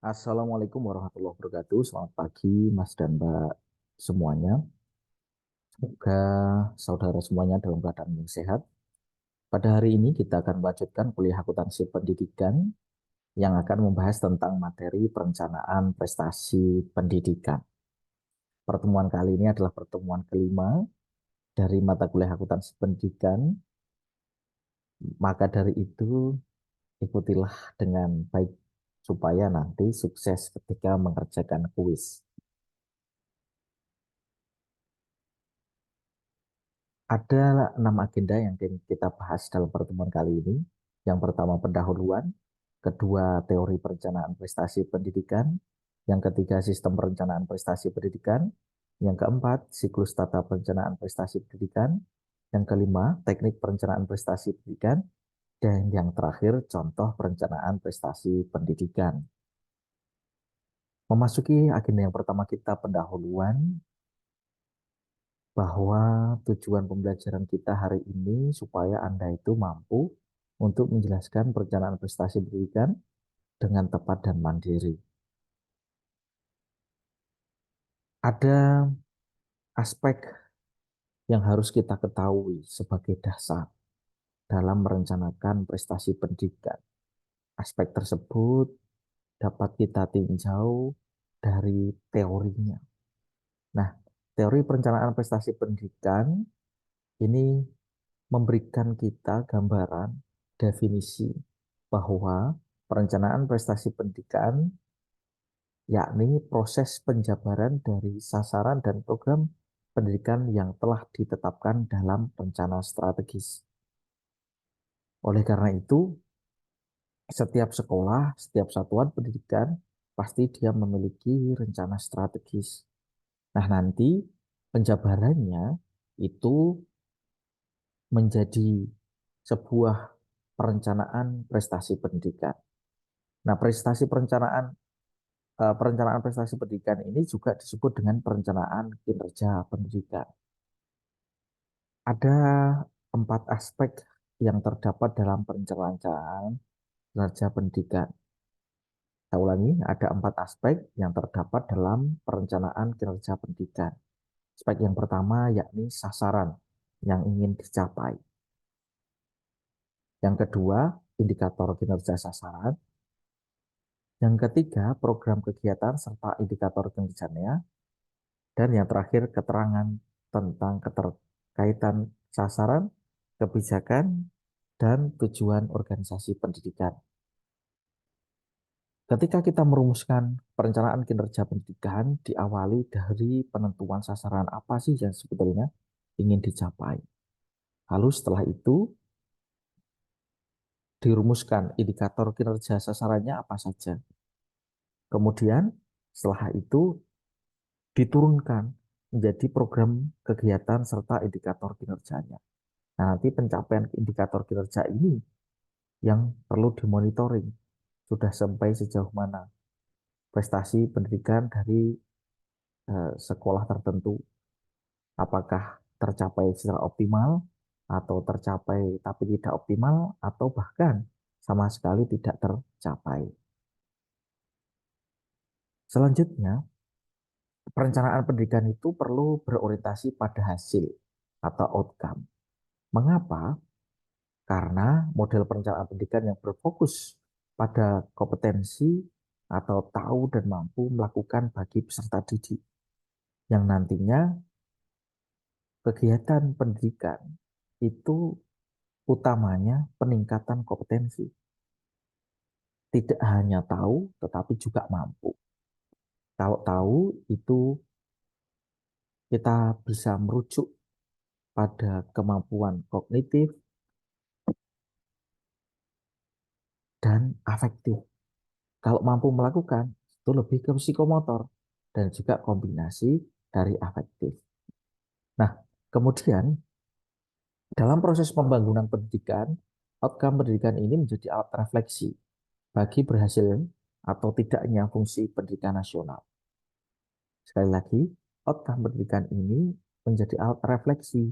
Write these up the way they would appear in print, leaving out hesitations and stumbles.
Assalamualaikum warahmatullahi wabarakatuh. Selamat pagi, Mas dan Mbak semuanya. Semoga saudara semuanya dalam keadaan yang sehat. Pada hari ini kita akan melanjutkan kuliah akuntansi pendidikan yang akan membahas tentang materi perencanaan prestasi pendidikan. Pertemuan kali ini adalah pertemuan kelima dari mata kuliah akuntansi pendidikan. Maka dari itu, ikutilah dengan baik supaya nanti sukses ketika mengerjakan kuis. Ada 6 agenda yang kita bahas dalam pertemuan kali ini. Yang pertama pendahuluan, kedua teori perencanaan prestasi pendidikan, yang ketiga sistem perencanaan prestasi pendidikan, yang keempat siklus tata perencanaan prestasi pendidikan, yang kelima teknik perencanaan prestasi pendidikan, dan yang terakhir contoh perencanaan prestasi pendidikan. Memasuki agenda yang pertama kita pendahuluan, bahwa tujuan pembelajaran kita hari ini supaya Anda itu mampu untuk menjelaskan perencanaan prestasi pendidikan dengan tepat dan mandiri. Ada aspek yang harus kita ketahui sebagai dasar dalam merencanakan prestasi pendidikan. Aspek tersebut dapat kita tinjau dari teorinya. Nah, teori perencanaan prestasi pendidikan ini memberikan kita gambaran definisi bahwa perencanaan prestasi pendidikan yakni proses penjabaran dari sasaran dan program pendidikan yang telah ditetapkan dalam rencana strategis. Oleh karena itu, setiap sekolah, setiap satuan pendidikan pasti dia memiliki rencana strategis. Nah, nanti penjabarannya itu menjadi sebuah perencanaan prestasi pendidikan. Nah, perencanaan prestasi pendidikan ini juga disebut dengan perencanaan kinerja pendidikan. Ada 4 aspek yang terdapat dalam perencanaan kinerja pendidikan. Saya ulangi, ada 4 aspek yang terdapat dalam perencanaan kinerja pendidikan. Aspek yang pertama yakni sasaran yang ingin dicapai. Yang kedua, indikator kinerja sasaran. Yang ketiga, program kegiatan serta indikator kinerjanya. Dan yang terakhir, keterangan tentang keterkaitan sasaran, kebijakan, dan tujuan organisasi pendidikan. Ketika kita merumuskan perencanaan kinerja pendidikan, diawali dari penentuan sasaran apa sih yang sebetulnya ingin dicapai. Lalu setelah itu, dirumuskan indikator kinerja sasarannya apa saja. Kemudian, setelah itu, diturunkan menjadi program kegiatan serta indikator kinerjanya. Nah, nanti pencapaian indikator kinerja ini yang perlu dimonitoring. Sudah sampai sejauh mana prestasi pendidikan dari sekolah tertentu. Apakah tercapai secara optimal atau tercapai tapi tidak optimal atau bahkan sama sekali tidak tercapai. Selanjutnya, perencanaan pendidikan itu perlu berorientasi pada hasil atau outcome. Mengapa? Karena model perencanaan pendidikan yang berfokus pada kompetensi atau tahu dan mampu melakukan bagi peserta didik, yang nantinya kegiatan pendidikan itu utamanya peningkatan kompetensi. Tidak hanya tahu, tetapi juga mampu. Kalau tahu itu kita bisa merujuk pada kemampuan kognitif dan afektif. Kalau mampu melakukan, itu lebih ke psikomotor dan juga kombinasi dari afektif. Nah, kemudian dalam proses pembangunan pendidikan, outcome pendidikan ini menjadi alat refleksi bagi berhasil atau tidaknya fungsi pendidikan nasional. Sekali lagi, outcome pendidikan ini menjadi alat refleksi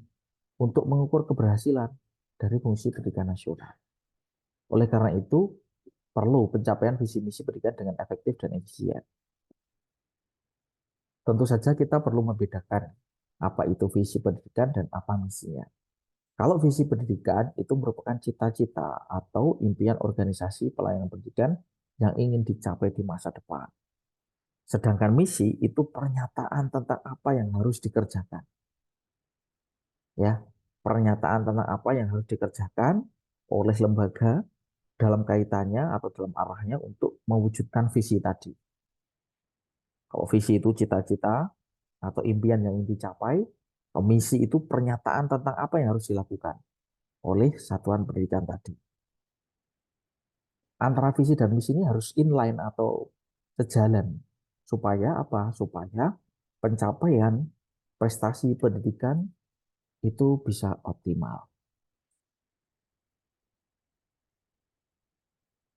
untuk mengukur keberhasilan dari fungsi pendidikan nasional. Oleh karena itu, perlu pencapaian visi misi pendidikan dengan efektif dan efisien. Tentu saja kita perlu membedakan apa itu visi pendidikan dan apa misinya. Kalau visi pendidikan itu merupakan cita-cita atau impian organisasi pelayanan pendidikan yang ingin dicapai di masa depan. Sedangkan misi itu pernyataan tentang apa yang harus dikerjakan, ya. Pernyataan tentang apa yang harus dikerjakan oleh lembaga dalam kaitannya atau dalam arahnya untuk mewujudkan visi tadi. Kalau visi itu cita-cita atau impian yang ingin dicapai, misi itu pernyataan tentang apa yang harus dilakukan oleh satuan pendidikan tadi. Antara visi dan misi ini harus inline atau sejalan. Supaya apa? Supaya pencapaian prestasi pendidikan itu bisa optimal.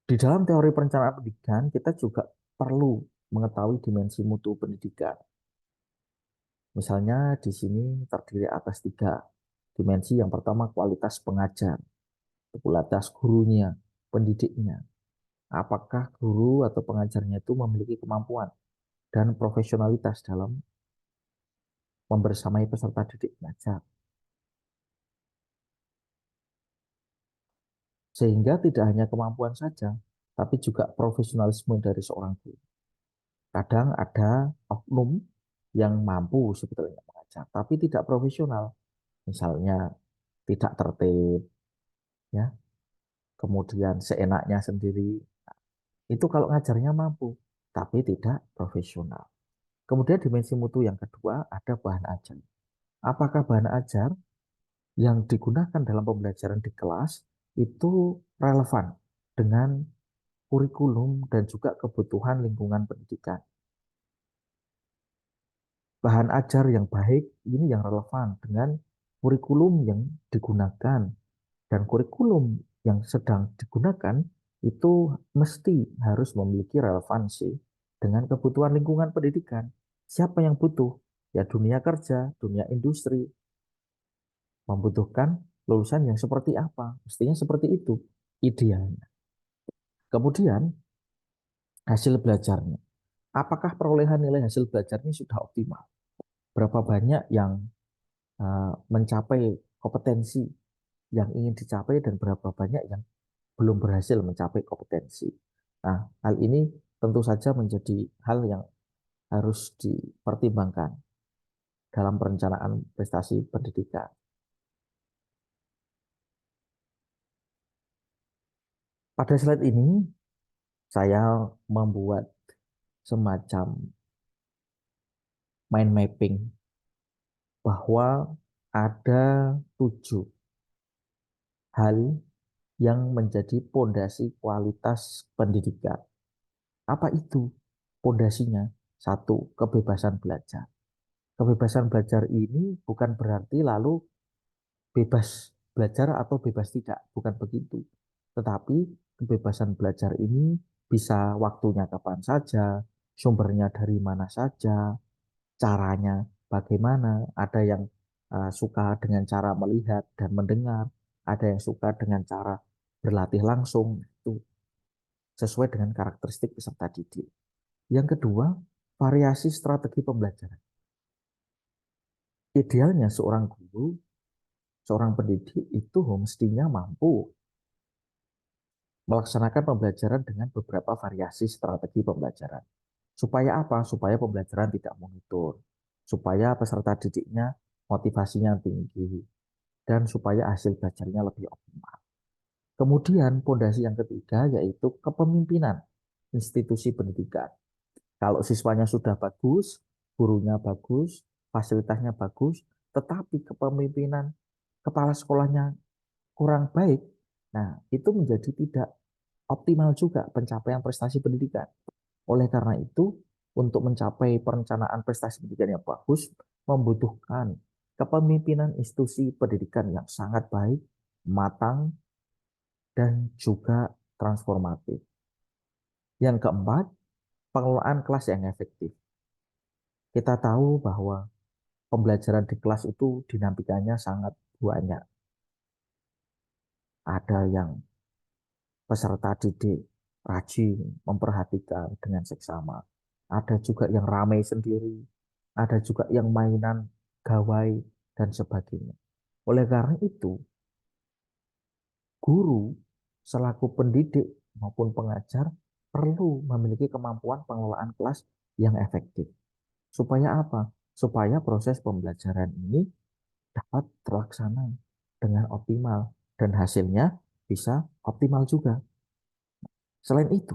Di dalam teori perencanaan pendidikan, kita juga perlu mengetahui dimensi mutu pendidikan. Misalnya di sini terdiri atas tiga dimensi. Yang pertama kualitas pengajar, kualitas gurunya, pendidiknya. Apakah guru atau pengajarnya itu memiliki kemampuan dan profesionalitas dalam membersamai peserta didik belajar. Sehingga tidak hanya kemampuan saja, tapi juga profesionalisme dari seorang guru. Kadang ada oknum yang mampu sebetulnya mengajar, tapi tidak profesional. Misalnya tidak tertib, ya, kemudian seenaknya sendiri. Itu kalau ngajarnya mampu, tapi tidak profesional. Kemudian dimensi mutu yang kedua ada bahan ajar. Apakah bahan ajar yang digunakan dalam pembelajaran di kelas itu relevan dengan kurikulum dan juga kebutuhan lingkungan pendidikan. Bahan ajar yang baik ini yang relevan dengan kurikulum yang digunakan, dan kurikulum yang sedang digunakan itu mesti harus memiliki relevansi dengan kebutuhan lingkungan pendidikan. Siapa yang butuh? Ya dunia kerja, dunia industri membutuhkan lulusan yang seperti apa? Mestinya seperti itu idealnya. Kemudian hasil belajarnya. Apakah perolehan nilai hasil belajar ini sudah optimal? Berapa banyak yang mencapai kompetensi yang ingin dicapai dan berapa banyak yang belum berhasil mencapai kompetensi. Nah, hal ini tentu saja menjadi hal yang harus dipertimbangkan dalam perencanaan prestasi pendidikan. Pada slide ini, saya membuat semacam mind mapping bahwa ada 7 hal yang menjadi pondasi kualitas pendidikan. Apa itu pondasinya? Satu, kebebasan belajar. Kebebasan belajar ini bukan berarti lalu bebas belajar atau bebas tidak, bukan begitu. Tetapi kebebasan belajar ini bisa waktunya kapan saja, sumbernya dari mana saja, caranya bagaimana. Ada yang suka dengan cara melihat dan mendengar, ada yang suka dengan cara berlatih langsung, itu sesuai dengan karakteristik peserta didik. Yang kedua, variasi strategi pembelajaran. Idealnya seorang guru, seorang pendidik itu mestinya mampu melaksanakan pembelajaran dengan beberapa variasi strategi pembelajaran. Supaya apa? Supaya pembelajaran tidak monoton, supaya peserta didiknya motivasinya tinggi, dan supaya hasil belajarnya lebih optimal. Kemudian pondasi yang ketiga yaitu kepemimpinan institusi pendidikan. Kalau siswanya sudah bagus, gurunya bagus, fasilitasnya bagus, tetapi kepemimpinan kepala sekolahnya kurang baik, nah itu menjadi tidak optimal juga pencapaian prestasi pendidikan. Oleh karena itu, untuk mencapai perencanaan prestasi pendidikan yang bagus, membutuhkan kepemimpinan institusi pendidikan yang sangat baik, matang, dan juga transformatif. Yang keempat, pengelolaan kelas yang efektif. Kita tahu bahwa pembelajaran di kelas itu dinamikanya sangat banyak. Ada yang peserta didik rajin, memperhatikan dengan seksama. Ada juga yang ramai sendiri, ada juga yang mainan gawai dan sebagainya. Oleh karena itu, guru selaku pendidik maupun pengajar perlu memiliki kemampuan pengelolaan kelas yang efektif. Supaya apa? Supaya proses pembelajaran ini dapat terlaksana dengan optimal dan hasilnya bisa optimal juga. Selain itu,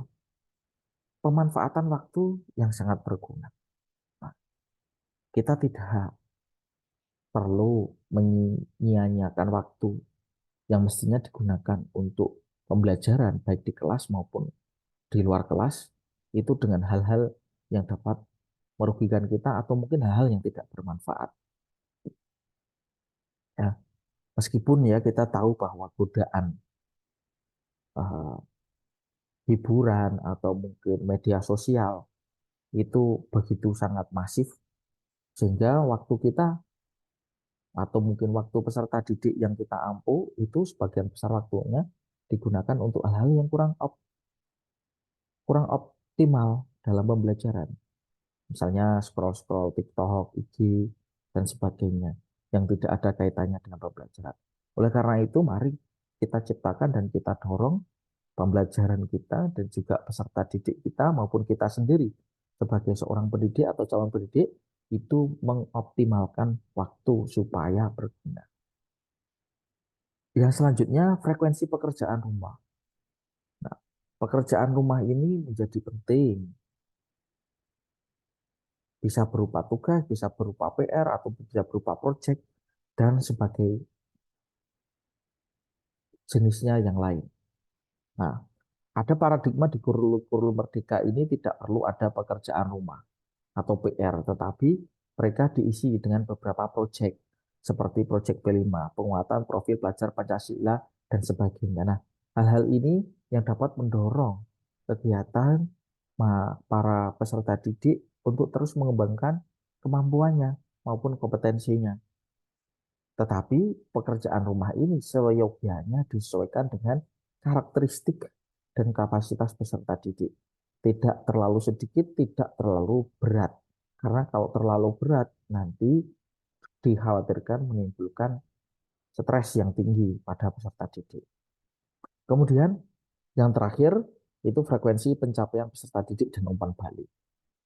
pemanfaatan waktu yang sangat berguna. Nah, kita tidak perlu menyia-nyiakan waktu yang mestinya digunakan untuk pembelajaran baik di kelas maupun di luar kelas itu dengan hal-hal yang dapat merugikan kita atau mungkin hal-hal yang tidak bermanfaat. Ya, meskipun ya kita tahu bahwa godaan eh, hiburan atau mungkin media sosial itu begitu sangat masif sehingga waktu kita atau mungkin waktu peserta didik yang kita ampuh itu sebagian besar waktunya digunakan untuk hal-hal yang kurang optimal dalam pembelajaran. Misalnya scroll-scroll TikTok, IG, dan sebagainya yang tidak ada kaitannya dengan pembelajaran. Oleh karena itu, mari kita ciptakan dan kita dorong pembelajaran kita dan juga peserta didik kita maupun kita sendiri sebagai seorang pendidik atau calon pendidik itu mengoptimalkan waktu supaya berguna. Yang selanjutnya, frekuensi pekerjaan rumah. Nah, pekerjaan rumah ini menjadi penting. Bisa berupa tugas, bisa berupa PR, atau bisa berupa proyek, dan sebagai jenisnya yang lain. Nah, ada paradigma di kurikulum Merdeka ini tidak perlu ada pekerjaan rumah atau PR, tetapi mereka diisi dengan beberapa proyek, seperti proyek P5, penguatan profil pelajar Pancasila, dan sebagainya. Nah, hal-hal ini yang dapat mendorong kegiatan para peserta didik untuk terus mengembangkan kemampuannya maupun kompetensinya. Tetapi pekerjaan rumah ini seyogyanya disesuaikan dengan karakteristik dan kapasitas peserta didik. Tidak terlalu sedikit, tidak terlalu berat. Karena kalau terlalu berat, nanti dikhawatirkan menimbulkan stres yang tinggi pada peserta didik. Kemudian yang terakhir itu frekuensi pencapaian peserta didik dan umpan balik.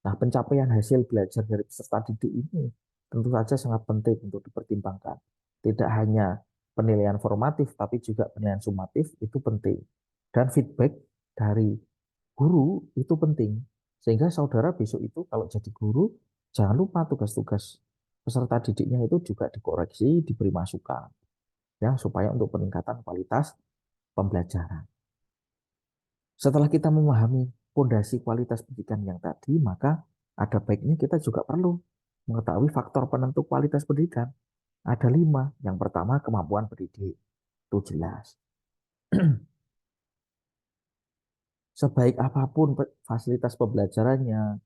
Nah, pencapaian hasil belajar dari peserta didik ini tentu saja sangat penting untuk dipertimbangkan. Tidak hanya penilaian formatif, tapi juga penilaian sumatif itu penting. Dan feedback dari guru itu penting. Sehingga saudara besok itu kalau jadi guru, jangan lupa tugas-tugas peserta didiknya itu juga dikoreksi, diberi masukan. Ya, supaya untuk peningkatan kualitas pembelajaran. Setelah kita memahami fondasi kualitas pendidikan yang tadi, maka ada baiknya kita juga perlu mengetahui faktor penentu kualitas pendidikan. Ada 5. Yang pertama, kemampuan pendidik. Itu jelas. Sebaik apapun fasilitas pembelajarannya,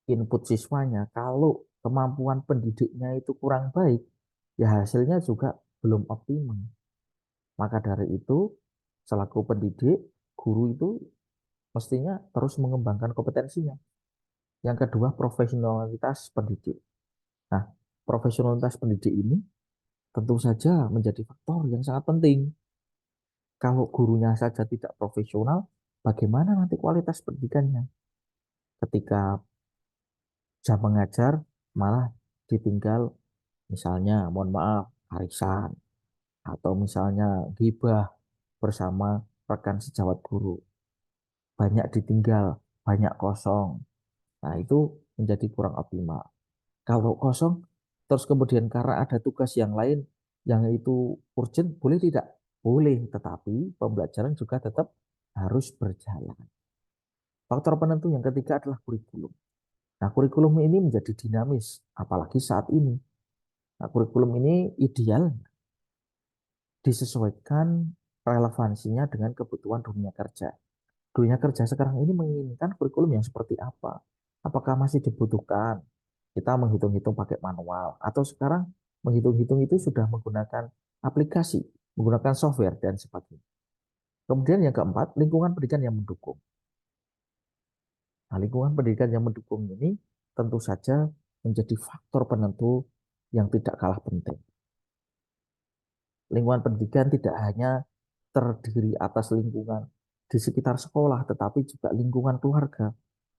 input siswanya, kalau kemampuan pendidiknya itu kurang baik, ya hasilnya juga belum optimal. Maka dari itu, selaku pendidik, guru itu mestinya terus mengembangkan kompetensinya. Yang kedua, profesionalitas pendidik. Nah, profesionalitas pendidik ini tentu saja menjadi faktor yang sangat penting. Kalau gurunya saja tidak profesional, bagaimana nanti kualitas pendidikannya? Ketika jam mengajar malah ditinggal, misalnya, mohon maaf, arisan, atau misalnya gibah bersama rekan sejawat guru. Banyak ditinggal, banyak kosong. Nah, itu menjadi kurang optimal. Kalau kosong, terus kemudian karena ada tugas yang lain yang itu urgent, boleh tidak? Boleh, tetapi pembelajaran juga tetap harus berjalan. Faktor penentu yang ketiga adalah kurikulum. Nah, kurikulum ini menjadi dinamis, apalagi saat ini. Nah, kurikulum ini ideal disesuaikan relevansinya dengan kebutuhan dunia kerja. Dunia kerja sekarang ini menginginkan kurikulum yang seperti apa? Apakah masih dibutuhkan kita menghitung-hitung pakai manual atau sekarang menghitung-hitung itu sudah menggunakan aplikasi, menggunakan software dan sebagainya. Kemudian yang keempat, lingkungan pendidikan yang mendukung. Nah, lingkungan pendidikan yang mendukung ini tentu saja menjadi faktor penentu yang tidak kalah penting. Lingkungan pendidikan tidak hanya terdiri atas lingkungan di sekitar sekolah, tetapi juga lingkungan keluarga.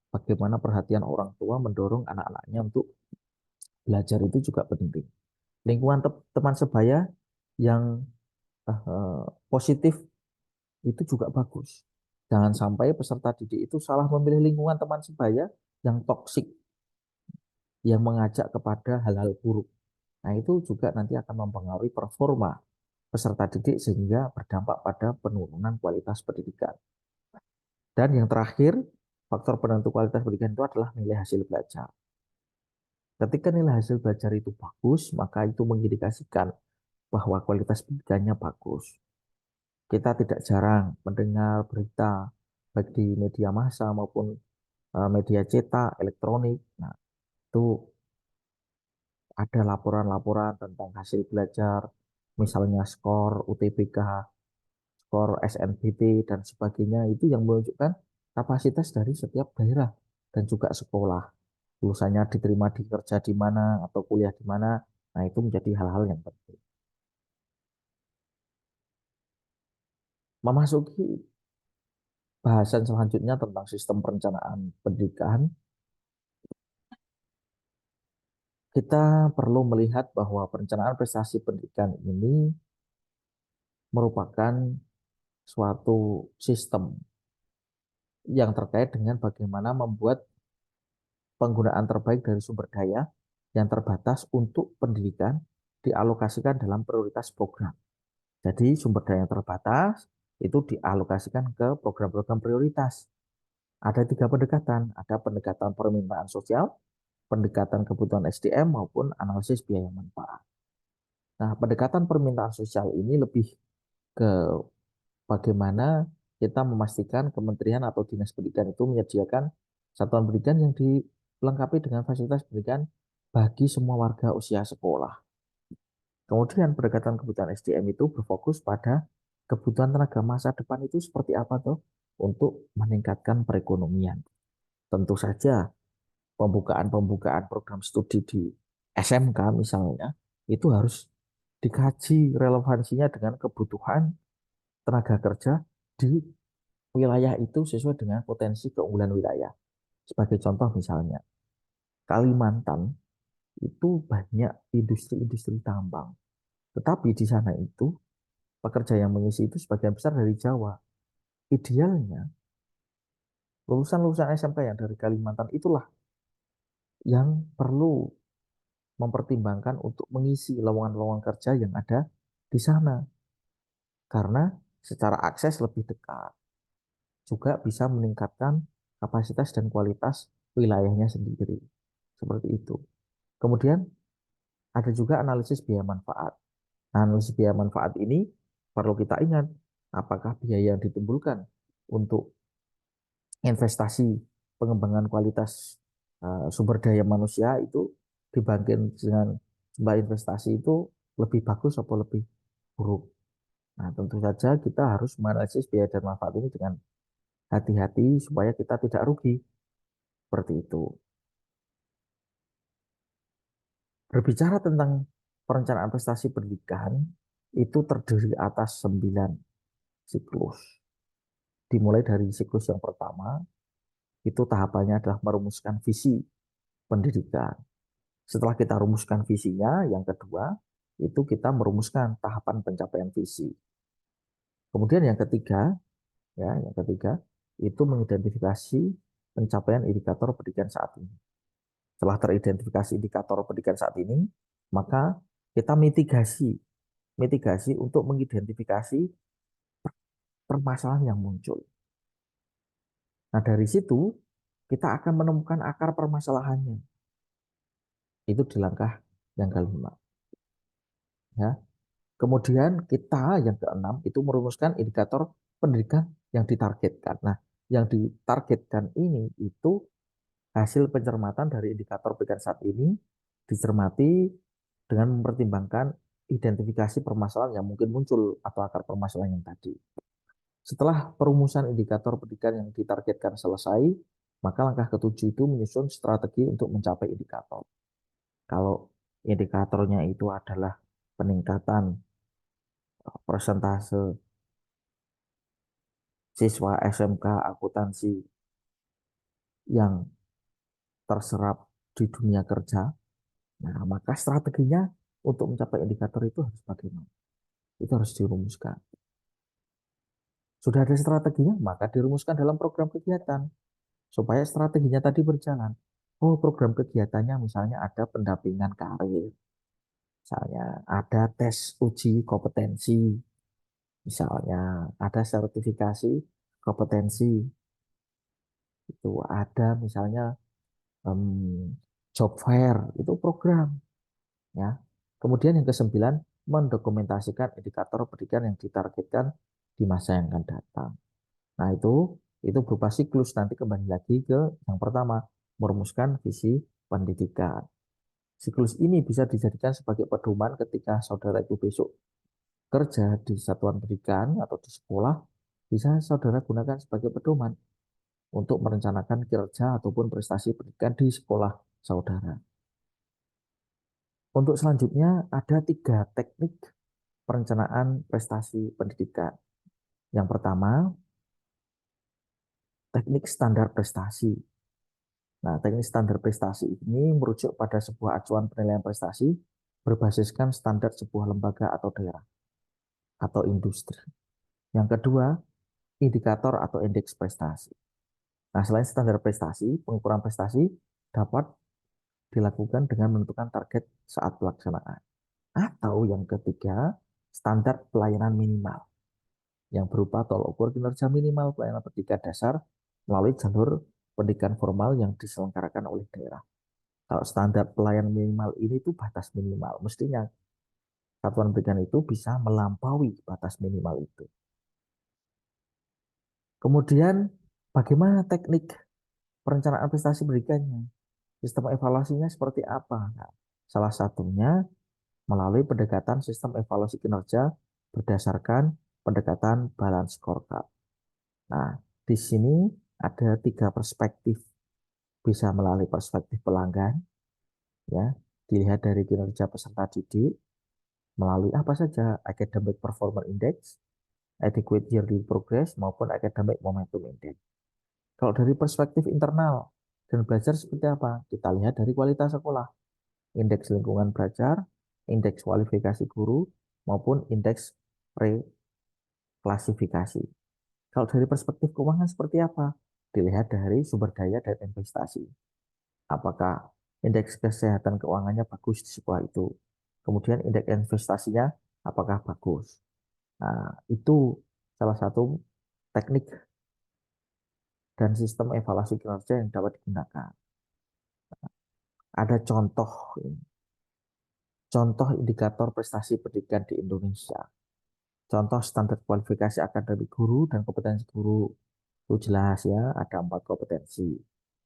Bagaimana perhatian orang tua mendorong anak-anaknya untuk belajar itu juga penting. Lingkungan teman sebaya yang positif itu juga bagus. Jangan sampai peserta didik itu salah memilih lingkungan teman sebaya yang toksik, yang mengajak kepada hal-hal buruk. Nah, itu juga nanti akan mempengaruhi performa peserta didik sehingga berdampak pada penurunan kualitas pendidikan. Dan yang terakhir, faktor penentu kualitas pendidikan itu adalah nilai hasil belajar. Ketika nilai hasil belajar itu bagus, maka itu mengindikasikan bahwa kualitas pendidikannya bagus. Kita tidak jarang mendengar berita baik di media massa maupun media cetak, elektronik. Nah, itu ada laporan-laporan tentang hasil belajar, misalnya skor UTBK, skor SNBT, dan sebagainya. Itu yang menunjukkan kapasitas dari setiap daerah dan juga sekolah. Lulusannya diterima di kerja di mana atau kuliah di mana. Nah, itu menjadi hal-hal yang penting. Memasuki bahasan selanjutnya tentang sistem perencanaan pendidikan, kita perlu melihat bahwa perencanaan prestasi pendidikan ini merupakan suatu sistem yang terkait dengan bagaimana membuat penggunaan terbaik dari sumber daya yang terbatas untuk pendidikan dialokasikan dalam prioritas program. Jadi sumber daya yang terbatas itu dialokasikan ke program-program prioritas. Ada tiga pendekatan, ada pendekatan permintaan sosial, pendekatan kebutuhan SDM maupun analisis biaya manfaat. Nah, pendekatan permintaan sosial ini lebih ke bagaimana kita memastikan kementerian atau dinas pendidikan itu menyediakan satuan pendidikan yang dilengkapi dengan fasilitas pendidikan bagi semua warga usia sekolah. Kemudian pendekatan kebutuhan SDM itu berfokus pada kebutuhan tenaga masa depan itu seperti apa tuh untuk meningkatkan perekonomian. Tentu saja pembukaan-pembukaan program studi di SMK misalnya itu harus dikaji relevansinya dengan kebutuhan tenaga kerja di wilayah itu sesuai dengan potensi keunggulan wilayah. Sebagai contoh misalnya, Kalimantan itu banyak industri-industri tambang. Tetapi di sana itu pekerja yang mengisi itu sebagian besar dari Jawa. Idealnya lulusan-lulusan SMK yang dari Kalimantan itulah yang perlu mempertimbangkan untuk mengisi lowongan-lowongan kerja yang ada di sana. Karena secara akses lebih dekat. Juga bisa meningkatkan kapasitas dan kualitas wilayahnya sendiri. Seperti itu. Kemudian ada juga analisis biaya manfaat. Nah, analisis biaya manfaat ini perlu kita ingat apakah biaya yang ditimbulkan untuk investasi pengembangan kualitas sumber daya manusia itu dibandingkan dengan jumlah investasi itu lebih bagus atau lebih buruk. Nah, tentu saja kita harus menganalisis biaya dan manfaat ini dengan hati-hati supaya kita tidak rugi. Seperti itu. Berbicara tentang perencanaan prestasi pendidikan, itu terdiri atas 9 siklus. Dimulai dari siklus yang pertama, itu tahapannya adalah merumuskan visi pendidikan. Setelah kita rumuskan visinya, yang kedua, itu kita merumuskan tahapan pencapaian visi. Kemudian yang ketiga, yang ketiga, itu mengidentifikasi pencapaian indikator pendidikan saat ini. Setelah teridentifikasi indikator pendidikan saat ini, maka kita mitigasi, mitigasi untuk mengidentifikasi permasalahan yang muncul. Nah, dari situ kita akan menemukan akar permasalahannya. Itu di langkah yang kelima. Ya. Kemudian kita yang keenam itu merumuskan indikator pendidikan yang ditargetkan. Nah, yang ditargetkan ini itu hasil pencermatan dari indikator pendidikan saat ini dicermati dengan mempertimbangkan identifikasi permasalahan yang mungkin muncul atau akar permasalahan yang tadi. Setelah perumusan indikator pendidikan yang ditargetkan selesai, Maka langkah ketujuh itu menyusun strategi untuk mencapai indikator. Kalau indikatornya itu adalah peningkatan persentase siswa SMK akuntansi yang terserap di dunia kerja, nah maka strateginya untuk mencapai indikator itu harus bagaimana? Itu harus dirumuskan. Sudah ada strateginya, maka dirumuskan dalam program kegiatan supaya strateginya tadi berjalan. Oh, program kegiatannya misalnya ada pendampingan karir, misalnya ada tes uji kompetensi, misalnya ada sertifikasi kompetensi, itu ada misalnya job fair, itu program ya. Kemudian yang kesembilan, mendokumentasikan indikator pendidikan yang ditargetkan di masa yang akan datang. Nah, itu berupa siklus. Nanti kembali lagi ke yang pertama, merumuskan visi pendidikan. Siklus ini bisa dijadikan sebagai pedoman ketika saudara itu besok kerja di satuan pendidikan atau di sekolah, bisa saudara gunakan sebagai pedoman untuk merencanakan kinerja ataupun prestasi pendidikan di sekolah saudara. Untuk selanjutnya ada tiga teknik perencanaan prestasi pendidikan. Yang pertama, teknik standar prestasi. Nah, teknik standar prestasi ini merujuk pada sebuah acuan penilaian prestasi berbasiskan standar sebuah lembaga atau daerah atau industri. Yang kedua, indikator atau indeks prestasi. Nah, selain standar prestasi, pengukuran prestasi dapat dilakukan dengan menentukan target saat pelaksanaan. Atau yang ketiga, standar pelayanan minimal yang berupa tolok ukur kinerja minimal pelayanan pendidikan dasar melalui jalur pendidikan formal yang diselenggarakan oleh daerah. Kalau standar pelayanan minimal ini tuh batas minimal, mestinya satuan pendidikan itu bisa melampaui batas minimal itu. Kemudian, bagaimana teknik perencanaan prestasi pendidikannya? Sistem evaluasinya seperti apa? Nah, salah satunya melalui pendekatan sistem evaluasi kinerja berdasarkan pendekatan balance scorecard. Nah, di sini ada tiga perspektif. Bisa melalui perspektif pelanggan, ya, dilihat dari kinerja peserta didik, melalui apa saja, academic performance index, adequate yearly progress, maupun academic momentum index. Kalau dari perspektif internal dan belajar seperti apa? Kita lihat dari kualitas sekolah, indeks lingkungan belajar, indeks kualifikasi guru, maupun indeks reklasifikasi. Kalau dari perspektif keuangan seperti apa? Dilihat dari sumber daya dan investasi. Apakah indeks kesehatan keuangannya bagus di sekolah itu? Kemudian indeks investasinya apakah bagus? Nah, itu salah satu teknik dan sistem evaluasi kinerja yang dapat digunakan. Ada contoh indikator prestasi pendidikan di Indonesia. Contoh standar kualifikasi akademik guru dan kompetensi guru. Itu jelas ya, ada 4 kompetensi.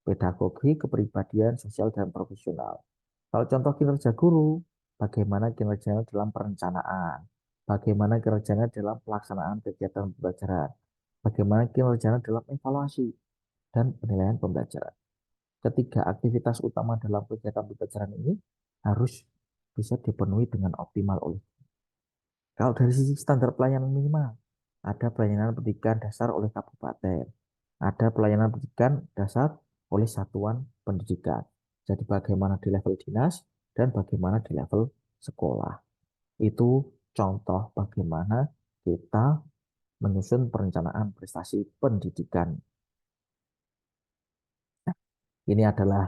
Pedagogi, kepribadian, sosial, dan profesional. Kalau contoh kinerja guru, bagaimana kinerjanya dalam perencanaan, bagaimana kinerjanya dalam pelaksanaan kegiatan pembelajaran, bagaimana kinerjanya dalam evaluasi dan penilaian pembelajaran. Ketiga aktivitas utama dalam kegiatan pembelajaran ini harus bisa dipenuhi dengan optimal oleh. Kalau dari sisi standar pelayanan minimal, ada pelayanan pendidikan dasar oleh kabupaten, ada pelayanan pendidikan dasar oleh satuan pendidikan. Jadi bagaimana di level dinas dan bagaimana di level sekolah. Itu contoh bagaimana kita menyusun perencanaan prestasi pendidikan. Ini adalah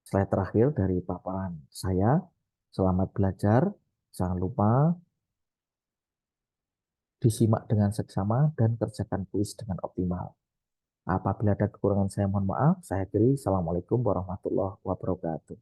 slide terakhir dari paparan saya. Selamat belajar. Jangan lupa disimak dengan seksama dan kerjakan kuis dengan optimal. Apabila ada kekurangan saya mohon maaf. Saya akhiri. Assalamualaikum warahmatullahi wabarakatuh.